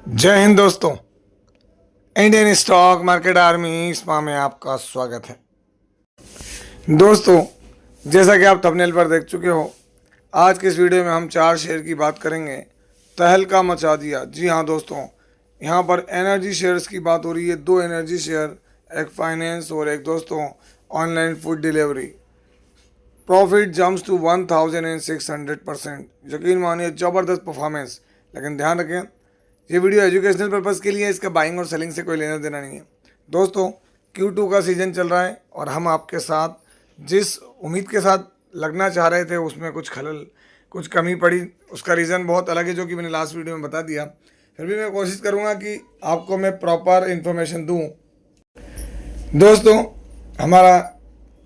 जय हिंद दोस्तों। Indian stock market army spa में आपका स्वागत है। दोस्तों, जैसा कि आप थंबनेल पर देख चुके हो, आज के इस वीडियो में हम 4 शेयर की बात करेंगे। तहलका मचा दिया। जी हाँ दोस्तों, यहाँ पर एनर्जी शेयर्स की बात हो रही है। 2 एनर्जी शेयर, एक फाइनेंस और एक दोस्तों online food delivery. Profit jumps to 1600%। यकीन मानिए ज़बरदस्त परफॉर्मेंस। लेकिन ध्यान रखें, ये वीडियो एजुकेशनल पर्पज़ के लिए है, इसका बाइंग और सेलिंग से कोई लेना देना नहीं है। दोस्तों, Q2 का सीज़न चल रहा है और हम आपके साथ जिस उम्मीद के साथ लगना चाह रहे थे उसमें कुछ खलल, कुछ कमी पड़ी। उसका रीज़न बहुत अलग है, जो कि मैंने लास्ट वीडियो में बता दिया। फिर भी मैं कोशिश करूँगा कि आपको मैं प्रॉपर इन्फॉर्मेशन दूँ। दोस्तों, हमारा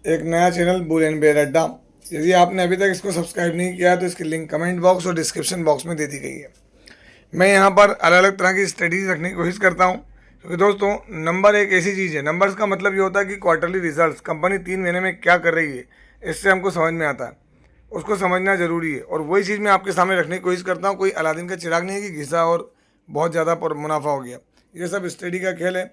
एक नया चैनल बुल एंड बेयर अड्डा, यदि आपने अभी तक इसको सब्सक्राइब नहीं किया तो इसकी लिंक कमेंट बॉक्स और डिस्क्रिप्शन बॉक्स में दे दी गई है। मैं यहाँ पर अलग अलग तरह की स्टडीज़ रखने की कोशिश करता हूँ, क्योंकि दोस्तों नंबर एक ऐसी चीज़ है। नंबर्स का मतलब ये होता है कि क्वार्टरली रिजल्ट्स, कंपनी 3 महीने में क्या कर रही है, इससे हमको समझ में आता है। उसको समझना ज़रूरी है और वही चीज़ मैं आपके सामने रखने की कोशिश करता हूँ। कोई अलादीन का चिराग नहीं है कि घिसा और बहुत ज़्यादा मुनाफा हो गया। ये सब स्टडी का खेल है,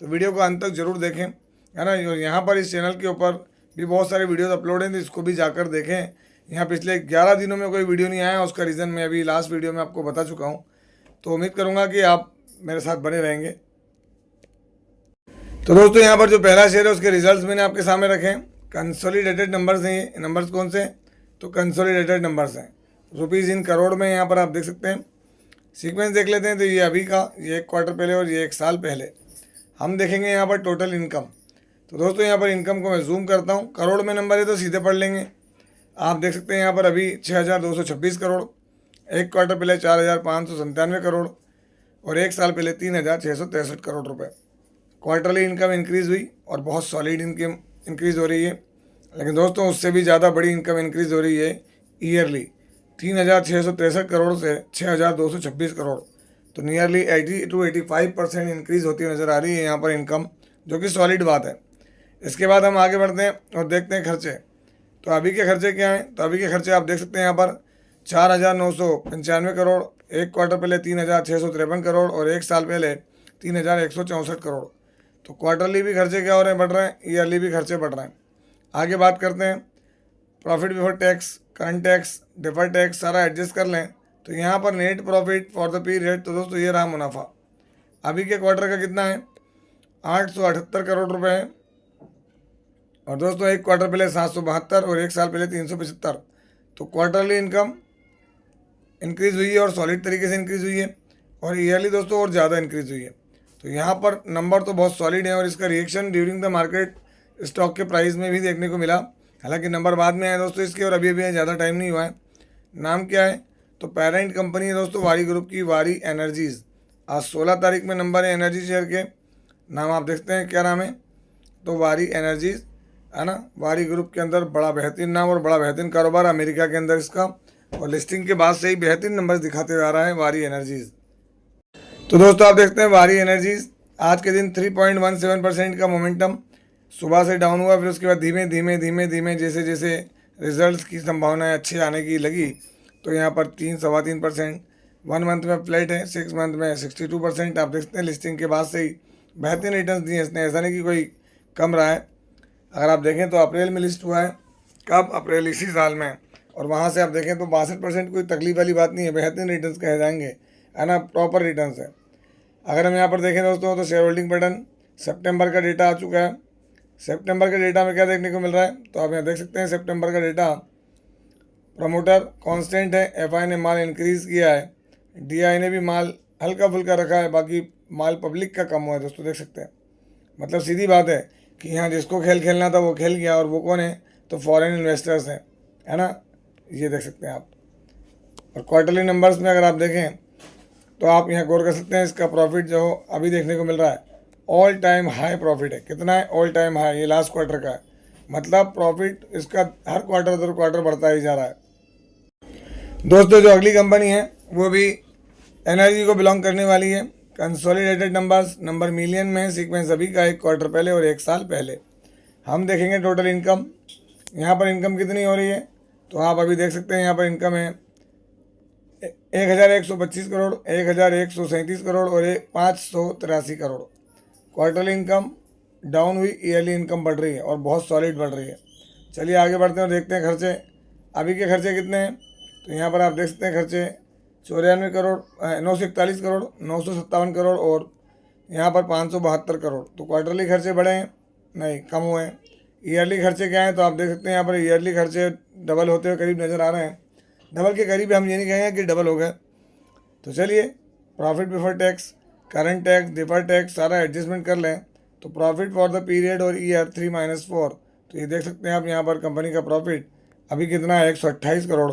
तो वीडियो को अंत तक जरूर देखें, है ना। यहाँ पर इस चैनल के ऊपर भी बहुत सारे वीडियोस अपलोड हैं, तो इसको भी जाकर देखें। यहाँ पिछले 11 दिनों में कोई वीडियो नहीं आया, उसका रीज़न मैं अभी लास्ट वीडियो में आपको बता चुका हूँ। तो उम्मीद करूँगा कि आप मेरे साथ बने रहेंगे। तो दोस्तों, यहाँ पर जो पहला शेयर है उसके रिजल्ट्स मैंने आपके सामने रखे हैं। कंसोलिडेटेड नंबर्स हैं। ये नंबर्स कौन से हैं? तो कंसोलिडेटेड नंबर्स हैं, रुपीज़ इन करोड़ में। यहाँ पर आप देख सकते हैं। सीक्वेंस देख लेते हैं, तो ये अभी का, ये 1 क्वार्टर पहले और ये 1 साल पहले। हम देखेंगे यहाँ पर टोटल इनकम। तो दोस्तों, यहाँ पर इनकम को मैं जूम करता हूँ। करोड़ में नंबर है तो सीधे पढ़ लेंगे। आप देख सकते हैं यहाँ पर अभी 6226 करोड़, 1 क्वार्टर पहले 4597 करोड़ और 1 साल पहले 3663 करोड़ रुपए। क्वार्टरली इनकम इंक्रीज़ हुई और बहुत सॉलिड इनकम इंक्रीज़ हो रही है। लेकिन दोस्तों, उससे भी ज़्यादा बड़ी इनकम इंक्रीज़ हो रही है ईयरली। 3663 करोड़ से 6226 करोड़, तो नियरली 80 to 85% इंक्रीज़ होती नज़र आ रही है यहाँ पर इनकम, जो कि सॉलिड बात है। इसके बाद हम आगे बढ़ते हैं और देखते हैं खर्चे। तो अभी के खर्चे क्या हैं? तो अभी के खर्चे आप देख सकते हैं यहाँ पर 4995 करोड़, 1 क्वार्टर पहले 3653 करोड़ और 1 साल पहले 3164 करोड़। तो क्वार्टरली भी खर्चे क्या हो रहे हैं? बढ़ रहे हैं। ईयरली भी खर्चे बढ़ रहे हैं। आगे बात करते हैं। Profit before tax, current tax, defer tax सारा एडजस्ट कर लें तो यहाँ पर net profit for the period, तो दोस्तों ये रहा मुनाफा। अभी के क्वार्टर का कितना है? 878 करोड़ रुपए है। और दोस्तों 1 क्वार्टर पहले 772 और 1 साल पहले 375। तो क्वार्टरली इनकम इंक्रीज़ हुई है और सॉलिड तरीके से इंक्रीज़ हुई है, और ईयरली दोस्तों और ज़्यादा इंक्रीज़ हुई है। तो यहाँ पर नंबर तो बहुत सॉलिड है और इसका reaction during the market stock के प्राइस में भी देखने को मिला। हालांकि नंबर बाद में आए दोस्तों इसके, और अभी अभी ज़्यादा टाइम नहीं हुआ है। नाम क्या है? तो पेरेंट कंपनी है दोस्तों वारी ग्रुप की, वारी एनर्जीज़। आज 16 तारीख में नंबर है एनर्जी शेयर के। नाम आप देखते हैं क्या नाम है? तो वारी एनर्जीज़, है ना। वारी ग्रुप के अंदर बड़ा बेहतरीन नाम और बड़ा बेहतरीन कारोबार अमेरिका के अंदर इसका, और लिस्टिंग के बाद से ही बेहतरीन नंबर दिखाते हुए आ रहा है वारी एनर्जीज़। तो दोस्तों आप देखते हैं वारी एनर्जीज़ आज के दिन 3.17% का मोमेंटम सुबह से डाउन हुआ, फिर उसके बाद धीमे धीमे धीमे धीमे जैसे जैसे रिजल्ट्स की संभावनाएं अच्छी आने की लगी, तो यहाँ पर 3-3.25%। 1 मंथ में फ्लैट है, 6 मंथ में 62%। आप देखते हैं लिस्टिंग के बाद से ही बेहतरीन रिटर्न दिए इसने, ऐसा नहीं कि कोई कम रहा है। अगर आप देखें तो अप्रैल में लिस्ट हुआ है। कब? अप्रैल इसी साल में। और वहाँ से आप देखें तो 62%, कोई तकलीफ वाली बात नहीं है, बेहतरीन रिटर्न्स कहे जाएंगे, है ना, प्रॉपर रिटर्न्स है। अगर हम यहाँ पर देखें दोस्तों तो शेयर होल्डिंग पैटर्न, सितंबर का डेटा आ चुका है। सितंबर के डेटा में क्या देखने को मिल रहा है? तो आप यहाँ देख सकते हैं सितंबर का डेटा, प्रमोटर कांस्टेंट है, एफआई ने माल इंक्रीज़ किया है, डीआई ने भी माल हल्का फुल्का रखा है, बाकी माल पब्लिक का कम हुआ है दोस्तों, देख सकते हैं। मतलब सीधी बात है कि यहाँ जिसको खेल खेलना था वो खेल गया, और वो कौन है? तो फॉरेन इन्वेस्टर्स हैं, है ना। ये देख सकते हैं आप। और क्वार्टरली नंबर्स में अगर आप देखें तो आप यहाँ गौर कर सकते हैं, इसका प्रॉफिट जो अभी देखने को मिल रहा है ऑल टाइम हाई प्रॉफिट है। कितना है? All time high. ये लास्ट क्वार्टर का है, मतलब प्रॉफिट इसका हर क्वार्टर दर क्वार्टर बढ़ता ही जा रहा है। दोस्तों, जो अगली कंपनी है वो भी एनर्जी को बिलोंग करने वाली है। कंसोलिडेटेड नंबर्स, नंबर मिलियन में है। सीक्वेंस अभी का 1 क्वार्टर पहले और 1 साल पहले। हम देखेंगे टोटल इनकम। यहाँ पर इनकम कितनी हो रही है? तो आप अभी देख सकते हैं यहाँ पर इनकम है 1125 करोड़, 1137 करोड़ और 583 करोड़। क्वार्टरली इनकम डाउन हुई, ईयरली इनकम बढ़ रही है और बहुत सॉलिड बढ़ रही है। चलिए आगे बढ़ते हैं और देखते हैं खर्चे। अभी के खर्चे कितने हैं, तो यहाँ पर आप देख सकते हैं खर्चे 94 करोड़, 941 करोड़, 957 करोड़ और यहाँ पर 572 करोड़। तो क्वार्टरली खर्चे बढ़े हैं? नहीं, कम हुए हैं। ईयरली खर्चे क्या हैं, तो आप देख सकते हैं यहाँ पर ईयरली खर्चे डबल होते हुए करीब नज़र आ रहे हैं। डबल के करीब हम ये नहीं कहेंगे कि डबल हो गए। तो चलिए profit before tax, current tax, defer tax सारा एडजस्टमेंट कर लें तो प्रॉफिट फॉर द पीरियड और ईयर 3-4, तो ये देख सकते हैं आप यहाँ पर कंपनी का प्रॉफिट अभी कितना है, 128 करोड़।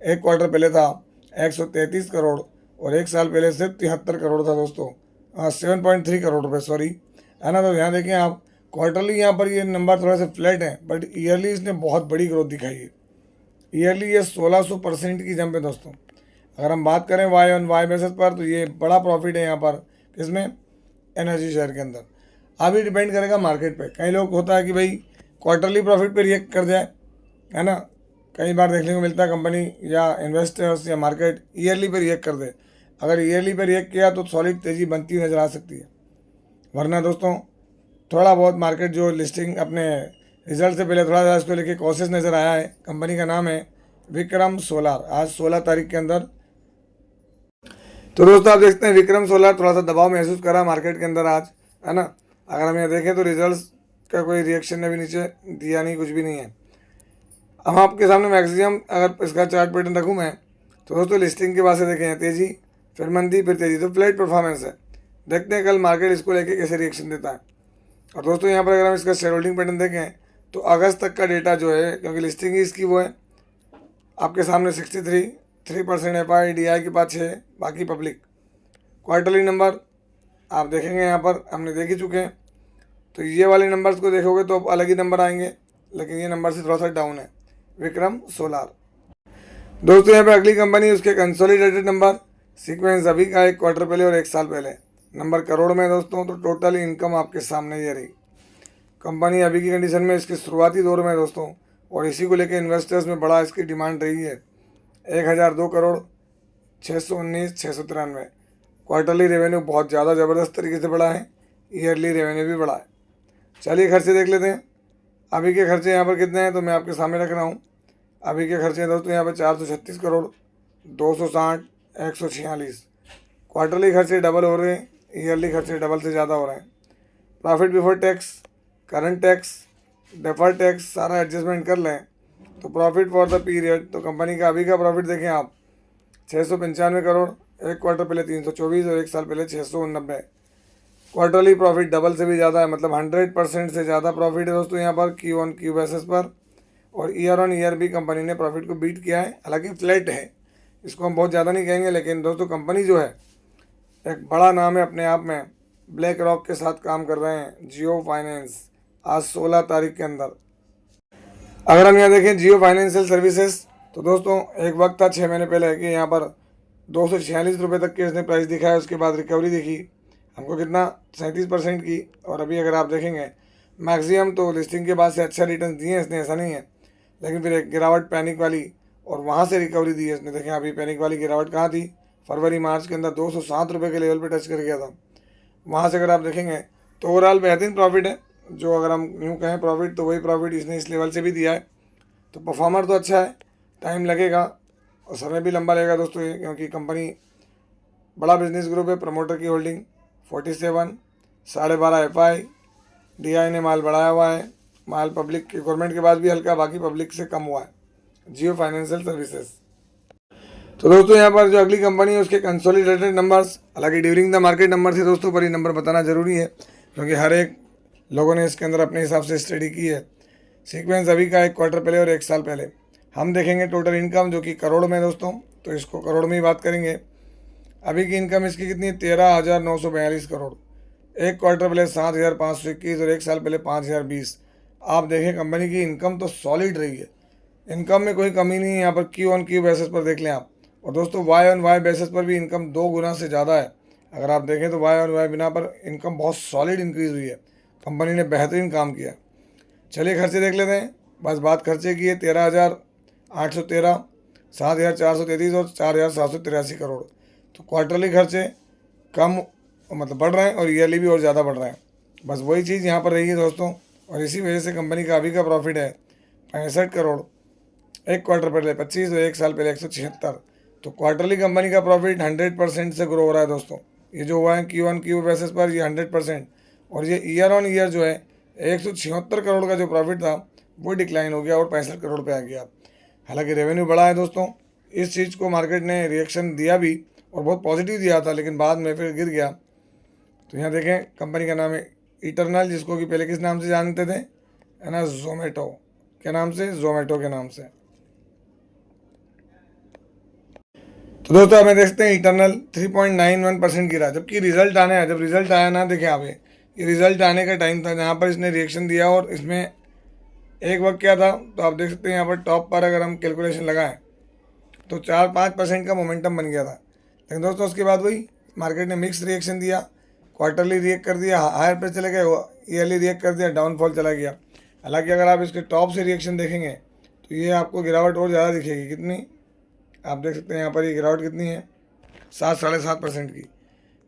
एक क्वार्टर पहले था 133 करोड़ और एक साल पहले सिर्फ 73 करोड़ था दोस्तों, 7.3 करोड़ रुपये, सॉरी, है ना। तो यहाँ देखें आप, क्वार्टरली यहाँ पर ये नंबर थोड़ा सा फ्लैट है, बट ईयरली इसने बहुत बड़ी ग्रोथ दिखाई है। ईयरली ये 1600% की जंप है दोस्तों। अगर हम बात करें वाई ऑन वाई बेसिस पर, तो ये बड़ा प्रॉफिट है यहाँ पर, किसमें, एनर्जी शेयर के अंदर। अभी डिपेंड करेगा मार्केट पे। कई लोग होता है कि भाई क्वार्टरली प्रॉफिट पे रिएक्ट कर जाए, है ना। कई बार देखने को मिलता है कंपनी या इन्वेस्टर्स या मार्केट ईयरली पे रिएक्ट कर दे। अगर ईयरली पे रिएक्ट किया तो सॉलिड तेज़ी बनती हुई नज़र आ सकती है। वरना दोस्तों थोड़ा बहुत मार्केट जो लिस्टिंग अपने रिजल्ट से पहले थोड़ा सा इसको लेके कॉशियस नज़र आया है। कंपनी का नाम है विक्रम सोलार। आज 16 तारीख के अंदर, तो दोस्तों आप देखते हैं विक्रम सोलार थोड़ा सा दबाव महसूस करा मार्केट के अंदर आज, है ना। अगर हम यहाँ देखें तो रिजल्ट्स का कोई रिएक्शन अभी नीचे दिया नहीं, कुछ भी नहीं है। अब आपके सामने मैक्सिमम अगर इसका चार्ट पैटर्न रखूँ मैं, तो दोस्तों लिस्टिंग के बाद से देखें तेज़ी, फिर मंदी, फिर तेज़ी, तो फ्लैट परफॉर्मेंस है। देखते हैं कल मार्केट इसको लेके कैसे रिएक्शन देता है। और दोस्तों यहाँ पर अगर हम इसका शेयर होल्डिंग पैटर्न देखें तो अगस्त तक का डेटा जो है, क्योंकि लिस्टिंग ही इसकी वो है आपके सामने, 63% FIDI के पास 6, बाकी पब्लिक। क्वार्टरली नंबर आप देखेंगे यहाँ पर हमने देख ही चुके हैं। तो ये वाले नंबर्स को देखोगे तो अलग ही नंबर आएंगे, लेकिन ये नंबर से थोड़ा सा डाउन है विक्रम सोलार। दोस्तों यहाँ पे अगली कंपनी, उसके कंसोलिडेटेड नंबर सीक्वेंस अभी का, एक क्वार्टर पहले और एक साल पहले। नंबर करोड़ में दोस्तों, तो टोटल इनकम आपके सामने ये रही। कंपनी अभी की कंडीशन में इसके शुरुआती दौर में दोस्तों, और इसी को लेकर इन्वेस्टर्स में बड़ा इसकी डिमांड रही है, 1002 करोड़ 619,693। क्वार्टरली रेवेन्यू बहुत ज़्यादा ज़बरदस्त तरीके से बढ़ा है, ईयरली रेवेन्यू भी बढ़ा है। चलिए खर्चे देख लेते हैं। अभी के खर्चे यहाँ पर कितने हैं, तो मैं आपके सामने रख रहा हूँ। अभी के खर्चे दोस्तों यहाँ पर 436 करोड़, 260, 146। क्वार्टरली खर्चे डबल हो रहे हैं, ईयरली खर्चे डबल से ज़्यादा हो रहे हैं। Profit before tax, current tax, defer tax सारा एडजस्टमेंट कर लें तो प्रॉफिट फॉर द पीरियड, तो कंपनी का अभी का प्रॉफिट देखें आप, 695 करोड़, एक क्वार्टर पहले 324 और एक साल पहले 689। क्वार्टरली प्रॉफिट डबल से भी ज़्यादा है, मतलब 100% से ज़्यादा प्रॉफिट है दोस्तों यहाँ पर क्यू ऑन क्यू बेसिस पर। और ईयर ऑन ईयर भी कंपनी ने प्रॉफिट को बीट किया है, हालांकि फ्लैट है, इसको हम बहुत ज़्यादा नहीं कहेंगे। लेकिन दोस्तों कंपनी जो है एक बड़ा नाम है अपने आप में, ब्लैक रॉक के साथ काम कर रहे हैं जियो फाइनेंस, आज 16 तारीख के अंदर। अगर हम यहाँ देखें जियो फाइनेंशियल सर्विसेज, तो दोस्तों एक वक्त था 6 महीने पहले कि यहाँ पर 246 रुपये तक के इसने प्राइस दिखाया, उसके बाद रिकवरी दिखी हमको कितना, 37% की। और अभी अगर आप देखेंगे मैक्सिमम तो लिस्टिंग के बाद से अच्छा रिटर्न दिए हैं इसने, ऐसा नहीं है, लेकिन फिर एक गिरावट पैनिक वाली और वहाँ से रिकवरी दी है इसने। देखें अभी पैनिक वाली गिरावट कहाँ थी, फरवरी मार्च के अंदर 207 रुपये के लेवल पे टच कर गया था। वहाँ से अगर आप देखेंगे तो ओवरऑल बेहतरीन प्रॉफिट है, जो अगर हम यूँ कहें प्रॉफिट, तो वही प्रॉफिट इसने इस लेवल से भी दिया है। तो परफॉर्मर तो अच्छा है, टाइम लगेगा और समय भी लंबा लगेगा दोस्तों ये, क्योंकि कंपनी बड़ा बिजनेस ग्रुप है। प्रमोटर की होल्डिंग 47, 12.5 FIDI ने माल बढ़ाया हुआ है। माल पब्लिक के, गवर्नमेंट के पास भी हल्का, बाकी पब्लिक से कम हुआ है। जियो फाइनेंशियल सर्विसेज। तो दोस्तों यहाँ पर जो अगली कंपनी है उसके कंसोलिडेटेड नंबर्स, हालांकि ड्यूरिंग द मार्केट नंबर थे दोस्तों, पर ये नंबर बताना जरूरी है क्योंकि हर एक लोगों ने इसके अंदर अपने हिसाब से स्टडी की है। सीक्वेंस अभी का, एक क्वार्टर पहले और एक साल पहले। हम देखेंगे टोटल इनकम जो कि करोड़ में दोस्तों, तो इसको करोड़ में ही बात करेंगे। अभी की इनकम इसकी कितनी है, 13,942 करोड़। एक क्वार्टर पहले 7,521 और एक साल पहले 5,020। आप देखें कंपनी की इनकम तो सॉलिड रही है, इनकम में कोई कमी नहीं है। यहाँ पर क्यू ऑन क्यू बेसिस पर देख लें आप, और दोस्तों वाई ऑन वाई बेसिस पर भी इनकम 2 गुना से ज़्यादा है। अगर आप देखें तो वाई ऑन वाई बिना पर इनकम बहुत सॉलिड इंक्रीज़ हुई है, कंपनी ने बेहतरीन काम किया। चलिए खर्चे देख लेते हैं। बस बात खर्चे की है, 13,813। 7,433 और 4,783 करोड़। तो क्वार्टरली खर्चे कम मतलब बढ़ रहे हैं और ईयरली भी और ज़्यादा बढ़ रहे हैं। बस वही चीज़ यहाँ पर रही है दोस्तों, और इसी वजह से कंपनी का अभी का प्रॉफिट है 65 करोड़, एक क्वार्टर पहले 25 और एक साल पहले 176। तो क्वार्टरली कंपनी का प्रॉफिट 100% से ग्रो हो रहा है दोस्तों। ये जो हुआ है Q1Q बेसिस पर ये 100%, और ये ईयर ऑन ईयर जो है 176 करोड़ का जो प्रॉफिट था वो डिक्लाइन हो गया और 65 करोड़ पे आ गया। हालांकि रेवेन्यू बढ़ा है दोस्तों, इस चीज़ को मार्केट ने रिएक्शन दिया भी और बहुत पॉजिटिव दिया था, लेकिन बाद में फिर गिर गया। तो यहाँ देखें कंपनी का नाम है इटरनल, जिसको कि पहले किस नाम से जानते थे, है ना, जोमेटो के नाम से, जोमेटो के नाम से। तो दोस्तों हमें देखते हैं इटरनल 3.91% गिरा, जबकि रिजल्ट आने आया, जब रिजल्ट आया ना, देखें आप ये रिजल्ट आने का टाइम था जहाँ पर इसने रिएक्शन दिया, और इसमें एक वक्त क्या था, तो आप देख सकते हैं यहाँ पर टॉप पर अगर हम कैलकुलेशन लगाएं तो 4-5% का मोमेंटम बन गया था। लेकिन दोस्तों उसके बाद वही मार्केट ने मिक्स रिएक्शन दिया, क्वार्टरली रिएक्ट कर दिया, हायर पे चले गए, ईयरली रिएक्ट कर दिया, डाउनफॉल चला गया। हालांकि अगर आप इसके टॉप से रिएक्शन देखेंगे तो ये आपको गिरावट और ज़्यादा दिखेगी। कितनी, आप देख सकते हैं यहाँ पर ये गिरावट कितनी है, 7-7.5% की।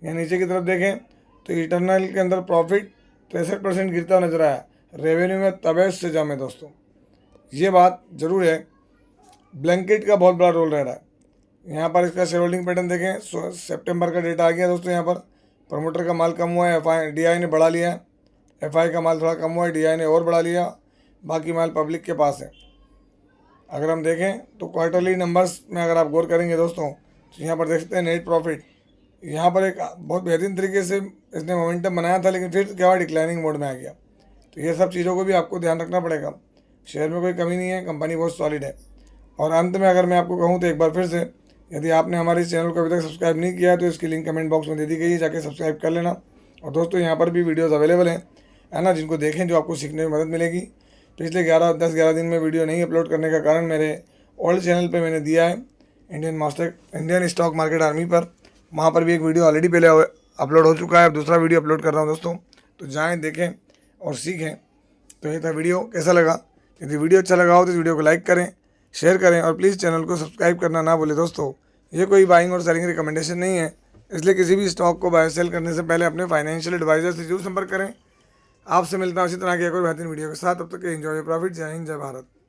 यहाँ नीचे की तरफ देखें तो इटरनल के अंदर प्रॉफिट 63% गिरता नजर आया, रेवेन्यू में तबेस से जमे दोस्तों। ये बात ज़रूर है, ब्लैंकेट का बहुत बड़ा रोल रह रहा है। यहाँ पर इसका शेयर होल्डिंग पैटर्न देखें, सितंबर का डेटा आ गया दोस्तों। यहाँ पर प्रमोटर का माल कम हुआ है, DI ने बढ़ा लिया है, FI का माल थोड़ा कम हुआ है, DI ने और बढ़ा लिया, बाकी माल पब्लिक के पास है। अगर हम देखें तो क्वार्टरली नंबर्स में अगर आप गौर करेंगे दोस्तों, तो यहाँ पर देख सकते हैं नेट प्रॉफिट, यहाँ पर एक बहुत बेहतरीन तरीके से इसने मोमेंटम बनाया था, लेकिन फिर क्या हुआ, डिक्लाइनिंग मोड में आ गया। तो ये सब चीज़ों को भी आपको ध्यान रखना पड़ेगा। शेयर में कोई कमी नहीं है, कंपनी बहुत सॉलिड है। और अंत में अगर मैं आपको कहूँ तो एक बार फिर से, यदि आपने हमारे चैनल को अभी तक सब्सक्राइब नहीं किया तो इसकी लिंक कमेंट बॉक्स में दे दी गई है, जाके सब्सक्राइब कर लेना। और दोस्तों यहाँ पर भी वीडियोस अवेलेबल हैं, है ना, जिनको देखें, जो आपको सीखने में मदद मिलेगी। पिछले 10-11 दिन में वीडियो नहीं अपलोड करने का कारण मेरे ओल्ड चैनल पर मैंने दिया है इंडियन स्टॉक मार्केट आर्मी पर, वहाँ पर भी एक वीडियो ऑलरेडी पहले अपलोड हो चुका है, अब दूसरा वीडियो अपलोड कर रहा हूँ दोस्तों। तो जाएँ देखें और सीखें। तो ये था वीडियो, कैसा लगा? यदि वीडियो अच्छा लगा हो तो इस वीडियो को लाइक करें, शेयर करें, और प्लीज़ चैनल को सब्सक्राइब करना ना भूलें दोस्तों। ये कोई बाइंग और सेलिंग रिकमेंडेशन नहीं है, इसलिए किसी भी स्टॉक को बाय सेल करने से पहले अपने फाइनेंशियल एडवाइजर से जरूर संपर्क करें। आपसे मिलता हूँ इसी तरह की कोई बेहतरीन वीडियो के साथ, तब तक एंजॉय प्रॉफिट। जय हिंद, जय भारत।